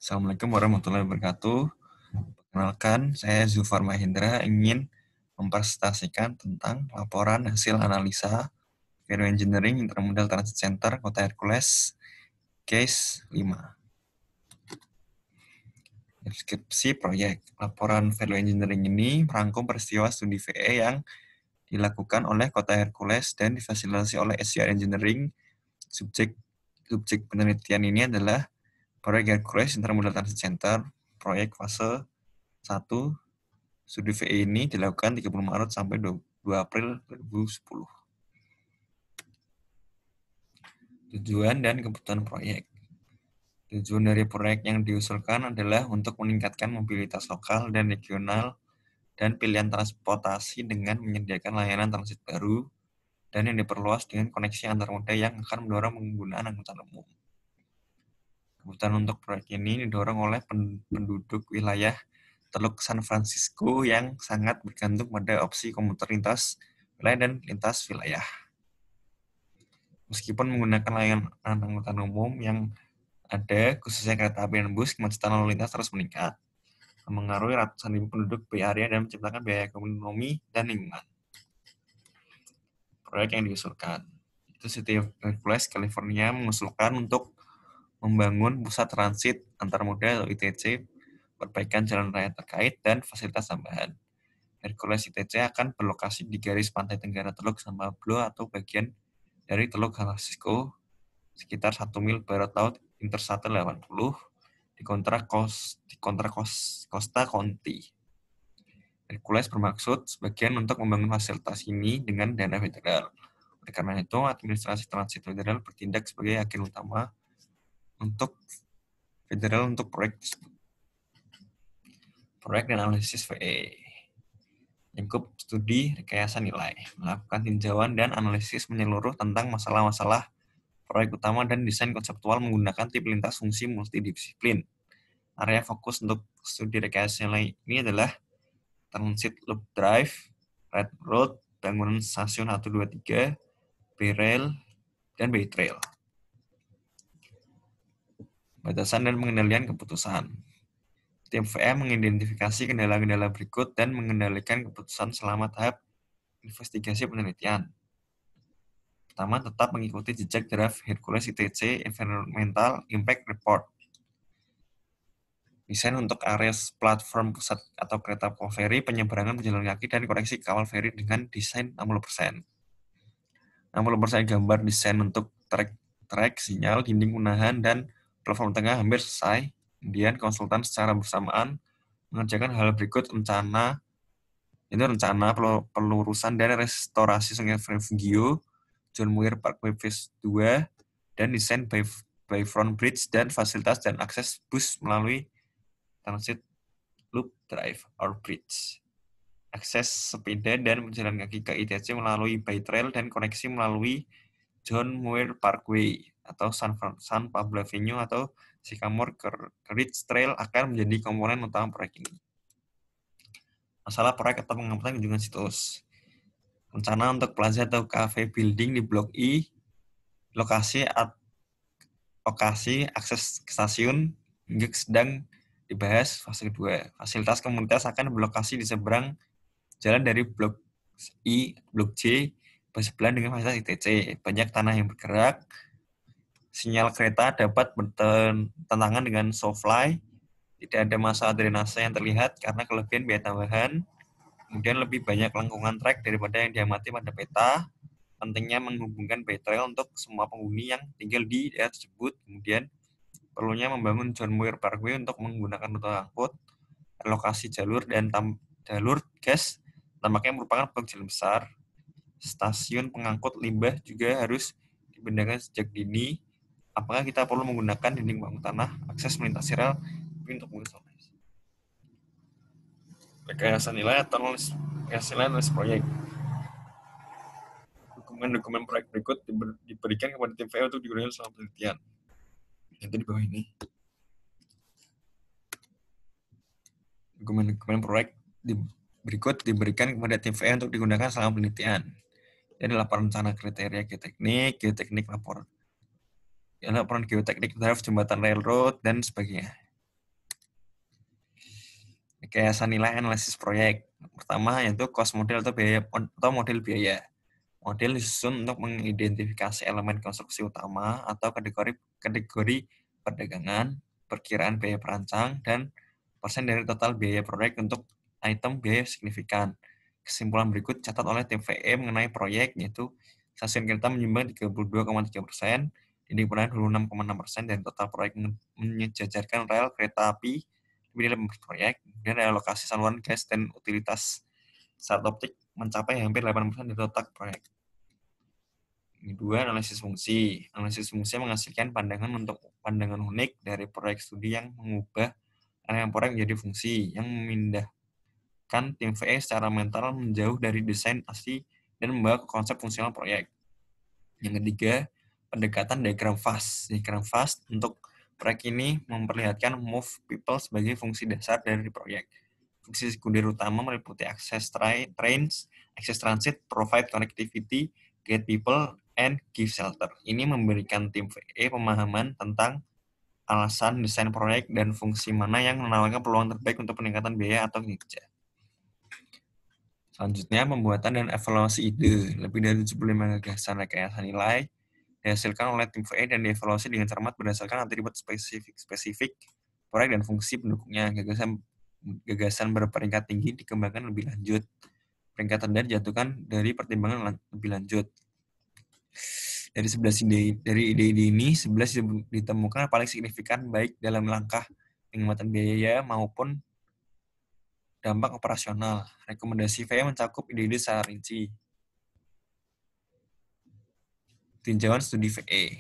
Assalamualaikum warahmatullahi wabarakatuh. Perkenalkan, saya Zufar Mahendra ingin mempresentasikan tentang laporan hasil analisa Value Engineering Intermodal Transit Center Kota Hercules, case 5. Deskripsi proyek. Laporan Value Engineering ini merangkum peristiwa studi VE yang dilakukan oleh Kota Hercules dan difasilitasi oleh SCR Engineering. Subjek penelitian ini adalah proyek Hercules Intermodal Transit Center, proyek fase 1. Studi VE ini dilakukan 30 Maret sampai 2 April 2010. Tujuan dan kebutuhan proyek. Tujuan dari proyek yang diusulkan adalah untuk meningkatkan mobilitas lokal dan regional dan pilihan transportasi dengan menyediakan layanan transit baru dan yang diperluas dengan koneksi antar moda yang akan mendorong penggunaan angkutan umum. Kebutuhan untuk proyek ini didorong oleh penduduk wilayah Teluk San Francisco yang sangat bergantung pada opsi komuter lintas wilayah dan lintas wilayah. Meskipun menggunakan layanan angkutan umum yang ada, khususnya kereta api dan bus, kemacetan lalu lintas terus meningkat, mengaruhi ratusan ribu penduduk Bay Area dan menciptakan biaya ekonomi dan lingkungan. Proyek yang diusulkan. Itu City of Hercules, California mengusulkan untuk membangun pusat transit antar moda atau ITC, perbaikan jalan raya terkait, dan fasilitas tambahan. Hercules ITC akan berlokasi di garis pantai tenggara Teluk San Pablo atau bagian dari Teluk San Francisco, sekitar 1 mil barat laut Interstate 80 di Costa Conti. Hercules bermaksud sebagian untuk membangun fasilitas ini dengan dana federal. Oleh karena itu, administrasi transit federal bertindak sebagai agen utama untuk federal untuk proyek tersebut. Proyek dan analisis VE. Lingkup studi rekayasa nilai, melakukan tinjauan dan analisis menyeluruh tentang masalah-masalah proyek utama dan desain konseptual menggunakan tip lintas fungsi multidisiplin. Area fokus untuk studi rekayasa nilai ini adalah Transit Loop Drive, Red Road, bangunan stasiun 123, Bay-Rail, dan Bay-Trail. Batasan dan pengendalian keputusan. Tim VM mengidentifikasi kendala-kendala berikut dan mengendalikan keputusan selama tahap investigasi penelitian. Pertama, tetap mengikuti jejak draft Hercules ITC Environmental Impact Report. Desain untuk area platform pusat atau kereta ferry, penyeberangan pejalan kaki, dan koneksi kawal ferry dengan desain 60%. 60% gambar desain untuk trek, sinyal, dinding unahan, dan platform tengah hampir selesai. Kemudian konsultan secara bersamaan mengerjakan hal berikut: rencana pelurusan dan restorasi Sungai Refugio, John Muir Parkway Phase 2, dan desain Bayfront Bridge dan fasilitas dan akses bus melalui Transit Loop Drive or Bridge. Akses sepeda dan pejalan kaki ke ITC melalui Bay-Trail dan koneksi melalui John Muir Parkway atau San Pablo Avenue atau Sycamore Ridge Trail akan menjadi komponen utama proyek ini. Masalah proyek atau pengamatan kunjungan situs. Rencana untuk plaza atau cafe building di Blok I, lokasi akses ke stasiun hingga sedang dibahas fase kedua. Fasilitas komunitas akan berlokasi di seberang jalan dari Blok I, Blok J, bersebelahan dengan fasilitas ITC. Banyak tanah yang bergerak. Sinyal kereta dapat bertentangan dengan SoFly. Tidak ada masalah drainase yang terlihat karena kelebihan biaya tambahan. Kemudian lebih banyak lengkungan trek daripada yang diamati pada peta. Pentingnya menghubungkan Bay-Trail untuk semua penghuni yang tinggal di daerah tersebut. Kemudian perlunya membangun John Muir Parkway untuk menggunakan rute angkut. Relokasi jalur dan jalur gas tampaknya merupakan proyek jalan besar. Stasiun pengangkut limbah juga harus dibenahi sejak dini. Apakah kita perlu menggunakan dinding bangun tanah, akses melintasi rel untuk mengisolasi? Rekayasa nilai atau analisis proyek. Dokumen-dokumen proyek berikut diberikan kepada tim VE untuk digunakan selama penelitian. Itu di bawah ini. Dokumen-dokumen proyek berikut diberikan kepada tim VE untuk digunakan selama penelitian. Jadi laporan rencana kriteria geoteknik laporan geoteknik draft jembatan railroad dan sebagainya. rekayasa nilai analisis proyek. Pertama yaitu cost model atau model biaya. Model disusun untuk mengidentifikasi elemen konstruksi utama atau kategori perdagangan, perkiraan biaya perancang, dan persen dari total biaya proyek untuk item biaya signifikan. Kesimpulan berikut catat oleh tim VE mengenai proyek, yaitu stasiun kereta menyumbang 32,3%, dinding penahan 26,6%, dan total proyek menyejajarkan rel kereta api lebih dari proyek, dan realokasi saluran gas dan utilitas saat optik mencapai hampir 8% dari total proyek. Kedua, analisis fungsi. Analisis fungsi menghasilkan pandangan unik dari proyek studi yang mengubah elemen proyek menjadi fungsi, yang memindahkan tim VE secara mental menjauh dari desain asli dan membawa ke konsep fungsional proyek. Yang ketiga, pendekatan diagram FAST. Diagram FAST untuk proyek ini memperlihatkan move people sebagai fungsi dasar dari proyek. Fungsi sekunder utama meliputi access trains, access transit, provide connectivity, guide people, and give shelter. Ini memberikan tim VE pemahaman tentang alasan desain proyek dan fungsi mana yang menawarkan peluang terbaik untuk peningkatan biaya atau kinerja. Selanjutnya, pembuatan dan evaluasi ide. Lebih dari 75 gagasan rekayasa nilai dihasilkan oleh tim VE dan dievaluasi dengan cermat berdasarkan atribut spesifik proyek dan fungsi pendukungnya. Gagasan berperingkat tinggi dikembangkan lebih lanjut. Peringkat rendah dijatuhkan dari pertimbangan lebih lanjut. Dari ide-ide ini, 11 ditemukan paling signifikan baik dalam langkah penghematan biaya maupun dampak operasional. Rekomendasi VE mencakup ide-ide secara rinci. Tinjauan studi VE.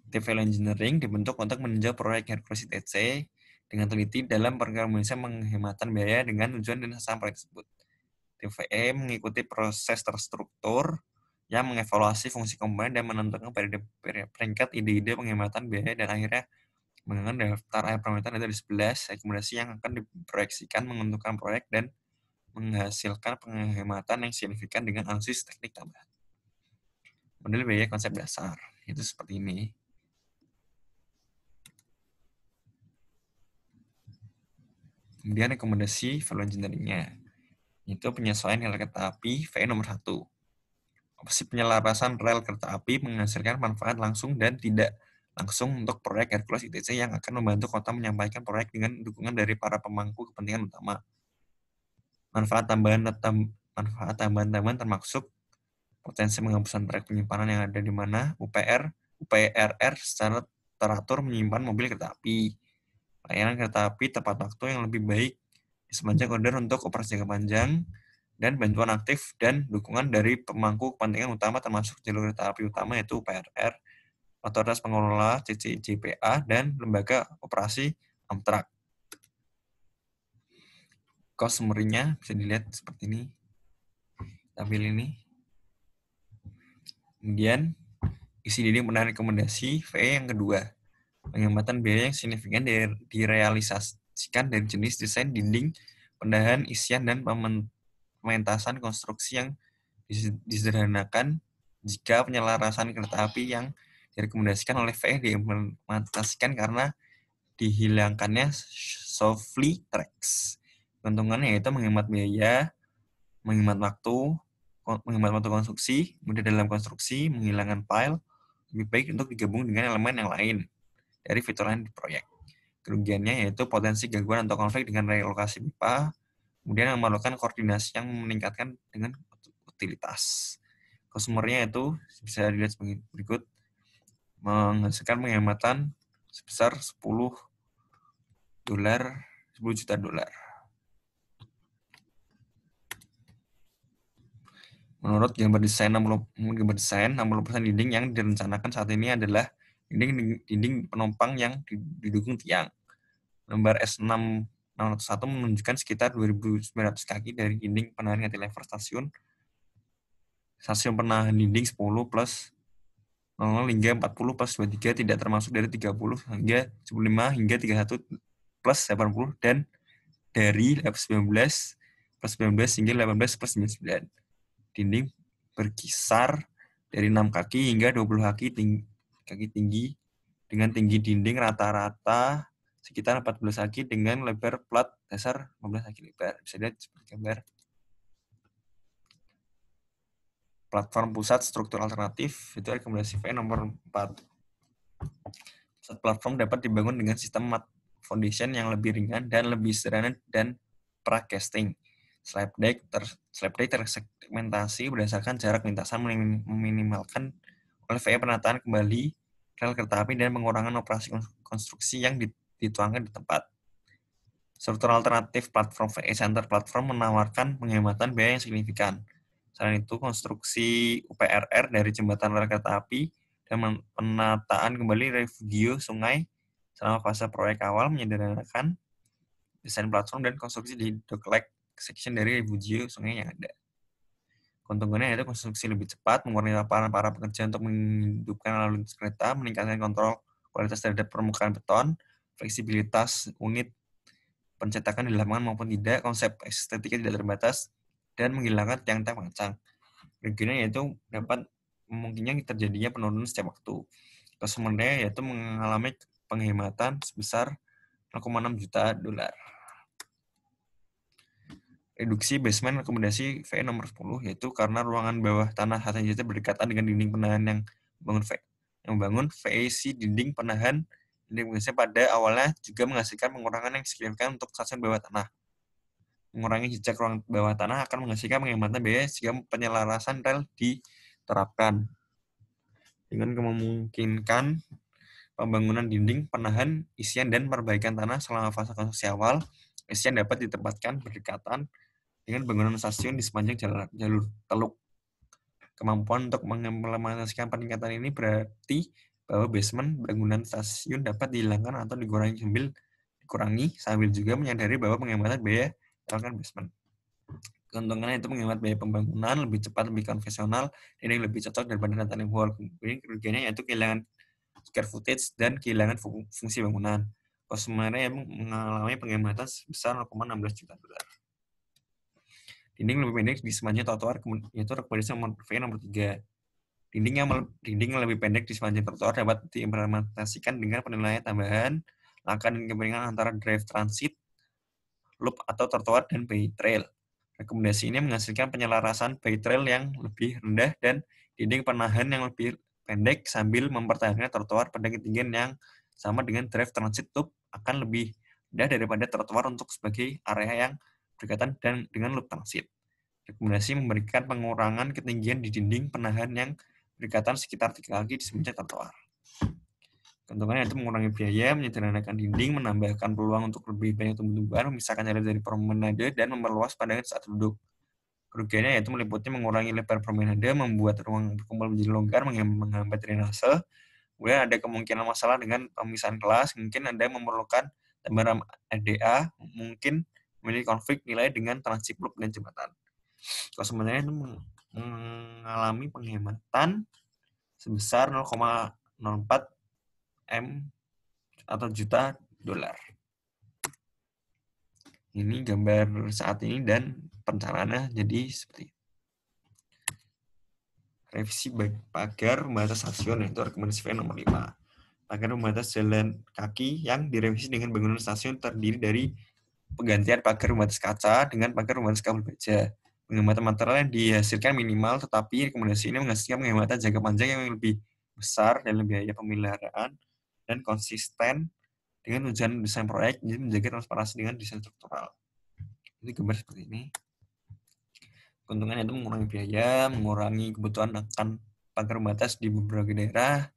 Tim Value Engineering dibentuk untuk meninjau proyek Hercules ITC dengan teliti dalam perkembangan penghematan biaya dengan tujuan dan sasaran proyek tersebut. Tim VE mengikuti proses terstruktur yang mengevaluasi fungsi komponen dan menentukan peringkat ide-ide penghematan biaya dan akhirnya menggunakan daftar parameter dari 11 rekomendasi yang akan diproyeksikan menentukan proyek dan menghasilkan penghematan yang signifikan dengan analisis teknik tambahan. Model biaya konsep dasar itu seperti ini. Kemudian rekomendasi value engineering-nya, itu penyesuaian rel kereta api VE nomor 1. Opsi penyelarasan rel kereta api menghasilkan manfaat langsung dan tidak langsung untuk proyek Hercules ITC yang akan membantu kota menyampaikan proyek dengan dukungan dari para pemangku kepentingan utama. Manfaat tambahan termasuk potensi penghapusan trek penyimpanan yang ada di mana UPRR secara teratur menyimpan mobil kereta api. Layanan kereta api tepat waktu yang lebih baik di sepanjang koridor untuk operasi jangka panjang, dan bantuan aktif dan dukungan dari pemangku kepentingan utama termasuk jalur kereta api utama yaitu UPRR, Otoritas Pengelola CCJPA, dan Lembaga Operasi Amtrak. Cost summary-nya bisa dilihat seperti ini. Tabel ini. Kemudian, isi dinding penahan rekomendasi VE yang kedua. Penghematan biaya yang signifikan direalisasikan dari jenis desain dinding, pendahan, isian, dan pementasan konstruksi yang disederhanakan jika penyelarasan kereta api yang direkomendasikan oleh VE diimplementasikan karena dihilangkannya softly tracks. Keuntungannya yaitu menghemat biaya, menghemat waktu konstruksi, mudah dalam konstruksi, menghilangkan file, lebih baik untuk digabung dengan elemen yang lain dari fitur lain di proyek. Kerugiannya yaitu potensi gangguan atau konflik dengan relokasi pipa, kemudian memerlukan koordinasi yang meningkatkan dengan utilitas. Consumer-nya itu bisa dilihat sebagai berikut, menghasilkan penghematan sebesar 10 juta dolar. Menurut gambar desain 60% dinding yang direncanakan saat ini adalah dinding penumpang yang didukung tiang. Lembar S601 menunjukkan sekitar 2.900 kaki dari dinding penahan cantilever stasiun penahan dinding 10 plus 00 hingga 40 plus 23 tidak termasuk dari 30 hingga 15 hingga 31 plus 80 dan dari 19 plus 19 hingga 18 plus 99. Dinding berkisar dari 6 kaki hingga 20 kaki tinggi dengan tinggi dinding rata-rata sekitar 14 kaki dengan lebar plat dasar 15 kaki lebar. Bisa dilihat seperti gambar. Platform pusat struktur alternatif itu rekomendasi VE nomor 4. Pusat platform dapat dibangun dengan sistem mat foundation yang lebih ringan dan lebih sederhana dan pra-casting. Slab deck tersegmentasi berdasarkan jarak lintasan meminimalkan oleh VE penataan kembali rel kereta api dan pengurangan operasi konstruksi yang dituangkan di tempat. Struktur alternatif platform VE Center Platform menawarkan penghematan biaya yang signifikan. Selain itu, konstruksi UPRR dari jembatan rel kereta api dan penataan kembali refugio sungai selama fase proyek awal menyederhanakan desain platform dan konstruksi di dockleg section dari refugio sungai yang ada. Keuntungannya yaitu konstruksi lebih cepat, mengurangi lapangan para pekerja untuk menghidupkan lalu lintas kereta, meningkatkan kontrol kualitas terhadap permukaan beton, fleksibilitas unit pencetakan di lapangan maupun tidak, konsep estetika tidak terbatas, dan menghilangkan tiang-tiang pengecang. Kerugiannya yaitu dapat memungkinkan terjadinya penurunan setiap waktu. Kesulitannya yaitu mengalami penghematan sebesar 0,6 juta dolar. Reduksi basement rekomendasi VE nomor 10 yaitu karena ruangan bawah tanah HTJT berdekatan dengan dinding penahan yang membangun VEC dinding penahan Indonesia pada awalnya juga menghasilkan pengurangan yang signifikan untuk stasiun bawah tanah. Mengurangi jejak ruang bawah tanah akan menghasilkan penghematan biaya jika penyelarasan rel diterapkan. Dengan memungkinkan pembangunan dinding, penahan, isian, dan perbaikan tanah selama fase konstruksi awal, isian dapat ditempatkan berdekatan dengan bangunan stasiun di sepanjang jalur teluk. Kemampuan untuk mengimplementasikan peningkatan ini berarti bahwa basement bangunan stasiun dapat dihilangkan atau dikurangi sambil juga menyadari bahwa penghematan biaya melakukan basement. Keuntungannya itu menghemat biaya pembangunan, lebih cepat, lebih konvensional, dan yang lebih cocok daripada retailing wall. Kemudian kerugiannya yaitu kehilangan square footage dan kehilangan fungsi bangunan. Konsumennya yang mengalami penghematan sebesar 0,16 juta dolar. Dinding lebih pendek di sepanjang trotoar, yaitu rekomendasi nomor VE nomor 3. Dinding yang lebih pendek di sepanjang trotoar dapat diimplementasikan dengan penilaian tambahan langkah dan kemiringan antara drive transit, loop atau trotoar, dan by trail. Rekomendasi ini menghasilkan penyelarasan by trail yang lebih rendah dan dinding penahan yang lebih pendek sambil mempertahankan trotoar pada ketinggian yang sama dengan drive transit loop akan lebih rendah daripada trotoar untuk sebagai area yang berdekatan dengan loop transit. Rekomendasi memberikan pengurangan ketinggian di dinding penahan yang berdekatan sekitar 3 kaki di sepanjang trotoar. Keuntungannya itu mengurangi biaya, menyederhanakan dinding, menambahkan peluang untuk lebih banyak tumbuh-tumbuhan, memisahkan jarak dari promenade, dan memperluas pandangan saat duduk. Kerugiannya yaitu meliputi mengurangi lebar promenade, membuat ruang berkumpul menjadi longgar, menghambat drainase. Kemudian ada kemungkinan masalah dengan pemisahan kelas, mungkin Anda memerlukan tambahan ADA, mungkin memiliki konflik nilai dengan transit loop dan jembatan. Kalau sebenarnya itu mengalami penghematan sebesar 0,04 M atau juta dolar. Ini gambar saat ini dan perencanaannya jadi seperti ini. Revisi pagar pembatas stasiun yaitu rekomendasi VE nomor 5. Pagar pembatas jalan kaki yang direvisi dengan bangunan stasiun terdiri dari penggantian pagar pembatas kaca dengan pagar pembatas kabel baja. Penghematan material yang dihasilkan minimal, tetapi rekomendasi ini menghasilkan penghematan jangka panjang yang lebih besar dalam biaya pemeliharaan dan konsisten dengan tujuan desain proyek, jadi menjaga transparansi dengan desain struktural. Ini gambar seperti ini. Keuntungannya itu mengurangi biaya, mengurangi kebutuhan akan pagar pembatas di beberapa daerah,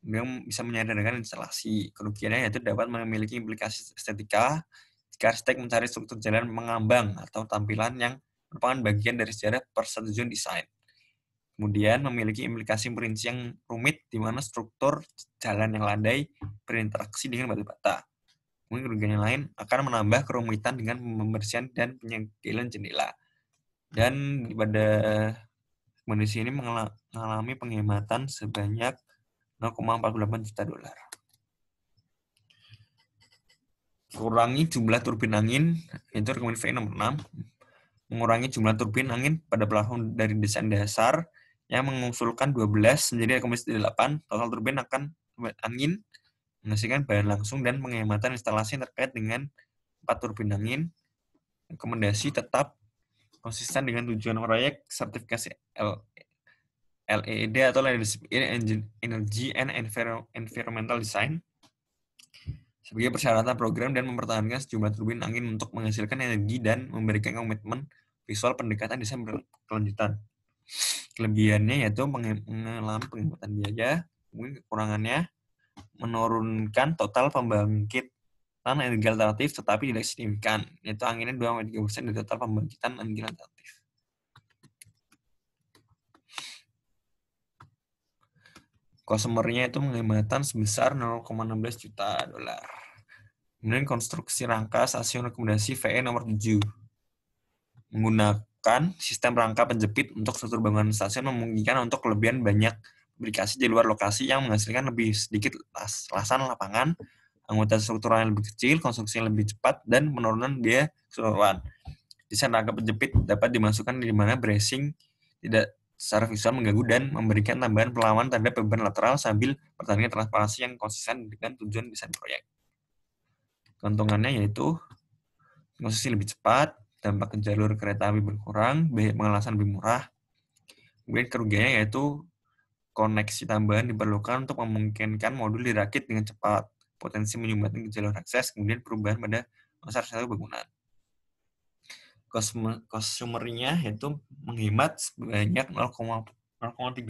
yang bisa menyadarkan instalasi. Kerugiannya yaitu dapat memiliki implikasi estetika jika arsitek mencari struktur jalan mengambang atau tampilan yang merupakan bagian dari sejarah persetujuan desain. Kemudian memiliki implikasi perinci yang rumit di mana struktur jalan yang landai berinteraksi dengan batu bata. Kemudian kerugian yang lain akan menambah kerumitan dengan pembersihan dan penyegelan jendela. Dan pada kondisi ini mengalami penghematan sebanyak 0,48 juta dolar. Kurangi jumlah turbin angin, itu rekomendasi VE nomor 6. Mengurangi jumlah turbin angin pada plafon dari desain dasar yang mengusulkan 12 menjadi rekomendasi 8. Total turbin angin menghasilkan bahan langsung dan penghematan instalasi terkait dengan 4 turbin angin. Rekomendasi tetap konsisten dengan tujuan proyek sertifikasi LEED atau Leadership in Energy and Environmental Design sebagai persyaratan program dan mempertahankan sejumlah turbin angin untuk menghasilkan energi dan memberikan komitmen visual pendekatan desain berkelanjutan. Kelebihannya yaitu mengalami penghematan biaya, mungkin kekurangannya menurunkan total pembangkitan energi alternatif tetapi tidak signifikan, yaitu anginnya 2,3% dari total pembangkitan energi alternatif. Customer-nya itu penghematan sebesar 0,16 juta dolar. Kemudian konstruksi rangka stasiun rekomendasi VE nomor 7. Menggunakan sistem rangka penjepit untuk struktur bangunan stasiun memungkinkan untuk kelebihan banyak aplikasi di luar lokasi yang menghasilkan lebih sedikit lasan lapangan, anggota struktural yang lebih kecil, konstruksi yang lebih cepat, dan penurunan biaya keseluruhan. Desain rangka penjepit dapat dimasukkan di mana bracing tidak secara visual mengganggu dan memberikan tambahan perlawanan terhadap beban lateral sambil pertandingan transparansi yang konsisten dengan tujuan desain proyek. Keuntungannya yaitu konstruksi lebih cepat, dampak ke jalur kereta api berkurang, biaya pengelasan lebih murah. Kemudian kerugiannya yaitu koneksi tambahan diperlukan untuk memungkinkan modul dirakit dengan cepat, potensi menyumbatkan ke jalur akses, kemudian perubahan pada masa satu bangunan. Consumer-nya yaitu menghemat sebanyak 0,36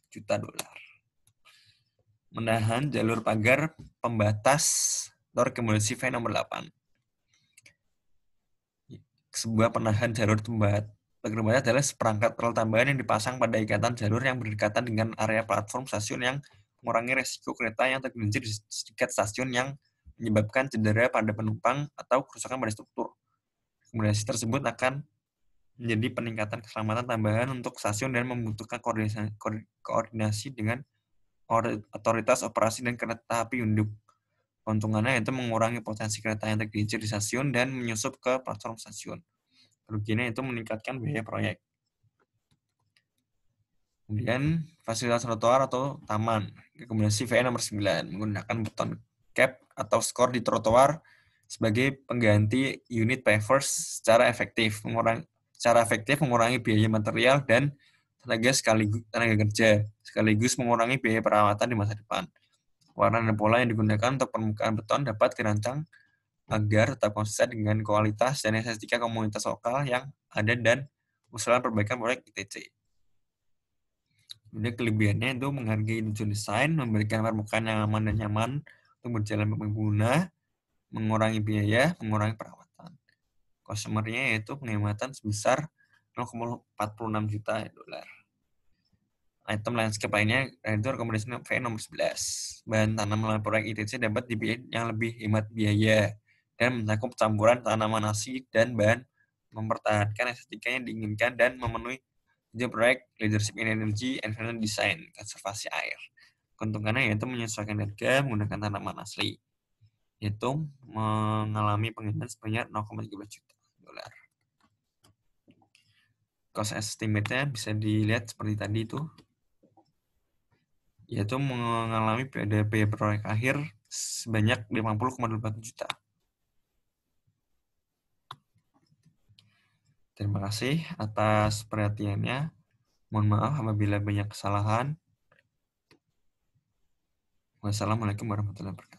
juta dolar. Menahan jalur pagar pembatas atau rekomendasi V nomor 8. Sebuah penahan jalur pagar pembatas adalah seperangkat rel tambahan yang dipasang pada ikatan jalur yang berdekatan dengan area platform stasiun yang mengurangi resiko kereta yang tergelincir di dekat stasiun yang menyebabkan cedera pada penumpang atau kerusakan pada struktur. Rekomendasi tersebut akan menjadi peningkatan keselamatan tambahan untuk stasiun dan membutuhkan koordinasi dengan otoritas operasi dan kereta api induk. Keuntungannya yaitu mengurangi potensi kereta yang tergelincir di stasiun dan menyusup ke platform stasiun. Kerugiannya itu meningkatkan biaya proyek. Kemudian fasilitas trotoar atau taman. Rekomendasi VE nomor 9 menggunakan beton cap atau skor di trotoar sebagai pengganti unit pavers secara efektif mengurangi biaya material dan tenaga kerja, sekaligus mengurangi biaya perawatan di masa depan. Warna dan pola yang digunakan untuk permukaan beton dapat dirancang agar tetap konsisten dengan kualitas dan estetika komunitas lokal yang ada dan usulan perbaikan proyek ITC. Kemudian kelebihannya itu menghargai tujuan desain, memberikan permukaan yang aman dan nyaman untuk berjalan pengguna, mengurangi biaya, mengurangi perawatan. Customer-nya yaitu penghematan sebesar 0,46 juta dolar. Item landscape lainnya itu rekomendasi VE nomor 11. Bahan tanam melalui proyek ITC dapat dibiayai yang lebih hemat biaya dan mencakup campuran tanaman asli dan bahan mempertahankan estetika yang diinginkan dan memenuhi tujuan proyek Leadership in Energy and Environmental Design, konservasi air. Keuntungannya yaitu menyesuaikan harga menggunakan tanaman asli, yaitu mengalami penghematan sebanyak 0,13 juta dolar. Cost estimate-nya bisa dilihat seperti tadi itu, yaitu mengalami biaya proyek akhir sebanyak 50,28 juta. Terima kasih atas perhatiannya. Mohon maaf apabila banyak kesalahan. Wassalamualaikum warahmatullahi wabarakatuh.